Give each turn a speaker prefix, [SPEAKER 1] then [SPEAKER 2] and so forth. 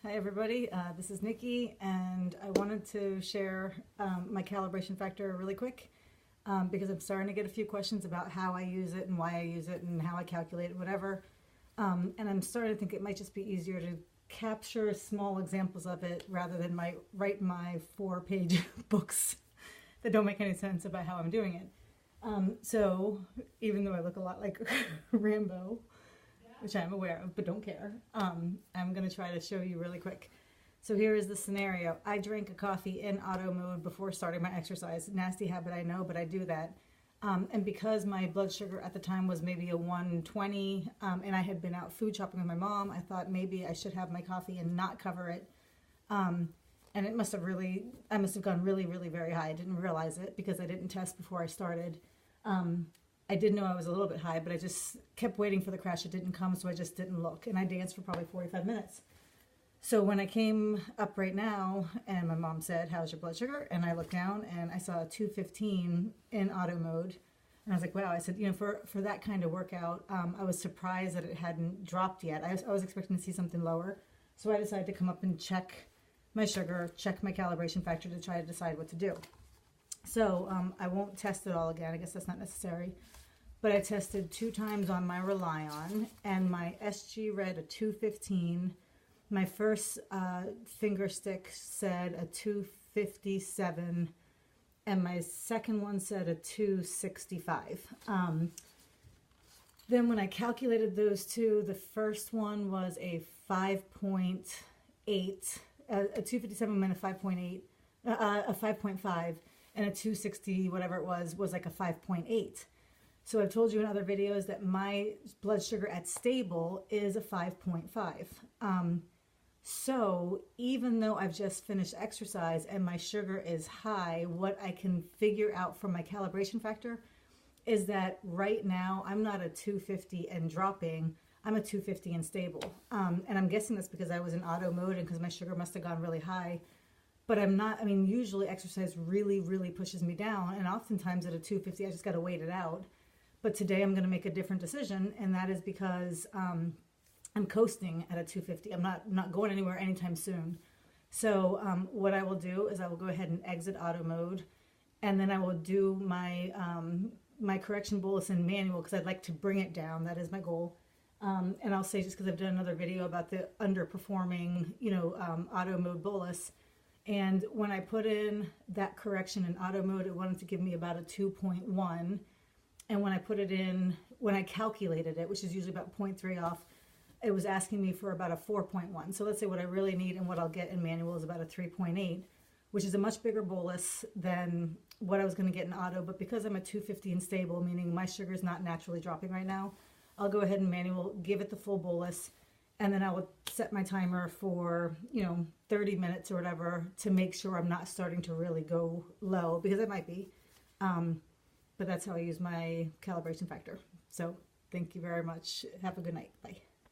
[SPEAKER 1] Hi everybody, this is Nikki, and I wanted to share my calibration factor really quick because I'm starting to get a few questions about how I use it and why I use it and how I calculate it, whatever. And I'm starting to think it might just be easier to capture small examples of it rather than write my 4-page books that don't make any sense about how I'm doing it. So even though I look a lot like Rambo, which I'm aware of, but don't care. I'm going to try to show you really quick. So here is the scenario. I drank a coffee in auto mode before starting my exercise. Nasty habit, I know, but I do that. And because my blood sugar at the time was maybe a 120, and I had been out food shopping with my mom, I thought maybe I should have my coffee and not cover it. And I must have gone really, really very high. I didn't realize it because I didn't test before I started. I did know I was a little bit high, but I just kept waiting for the crash. It didn't come, so I just didn't look. And I danced for probably 45 minutes. So when I came up right now, and my mom said, "How's your blood sugar?" And I looked down, and I saw a 215 in auto mode. And I was like, wow. I said, you know, for that kind of workout, I was surprised that it hadn't dropped yet. I was expecting to see something lower. So I decided to come up and check my sugar, check my calibration factor to try to decide what to do. So I won't test it all again. I guess that's not necessary. But I tested 2 times on my Rely On, and my SG read a 215. My first finger stick said a 257, and my second one said a 265. Then when I calculated those two, the first one was a 5.8, a 257 meant a 5.8, a 5.5, and a 260, whatever it was like a 5.8. So I've told you in other videos that my blood sugar at stable is a 5.5. So even though I've just finished exercise and my sugar is high, what I can figure out from my calibration factor is that right now I'm not a 250 and dropping, I'm a 250 and stable. And I'm guessing that's because I was in auto mode and because my sugar must have gone really high. But I'm not, I mean, usually exercise really, really pushes me down. And oftentimes at a 250, I just got to wait it out. But today I'm going to make a different decision, and that is because I'm coasting at a 250. I'm not going anywhere anytime soon. So what I will do is I will go ahead and exit auto mode, and then I will do my my correction bolus in manual because I'd like to bring it down. That is my goal. And I'll say, just because I've done another video about the underperforming, auto mode bolus. And when I put in that correction in auto mode, it wanted to give me about a 2.1. And when I put it in, when I calculated it, which is usually about 0.3 off, it was asking me for about a 4.1. So let's say what I really need and what I'll get in manual is about a 3.8, which is a much bigger bolus than what I was going to get in auto. But because I'm a 250 and stable, meaning my sugar is not naturally dropping right now, I'll go ahead and manual, give it the full bolus, and then I will set my timer for, 30 minutes or whatever to make sure I'm not starting to really go low, because it might be. But that's how I use my calibration factor. So thank you very much. Have a good night. Bye.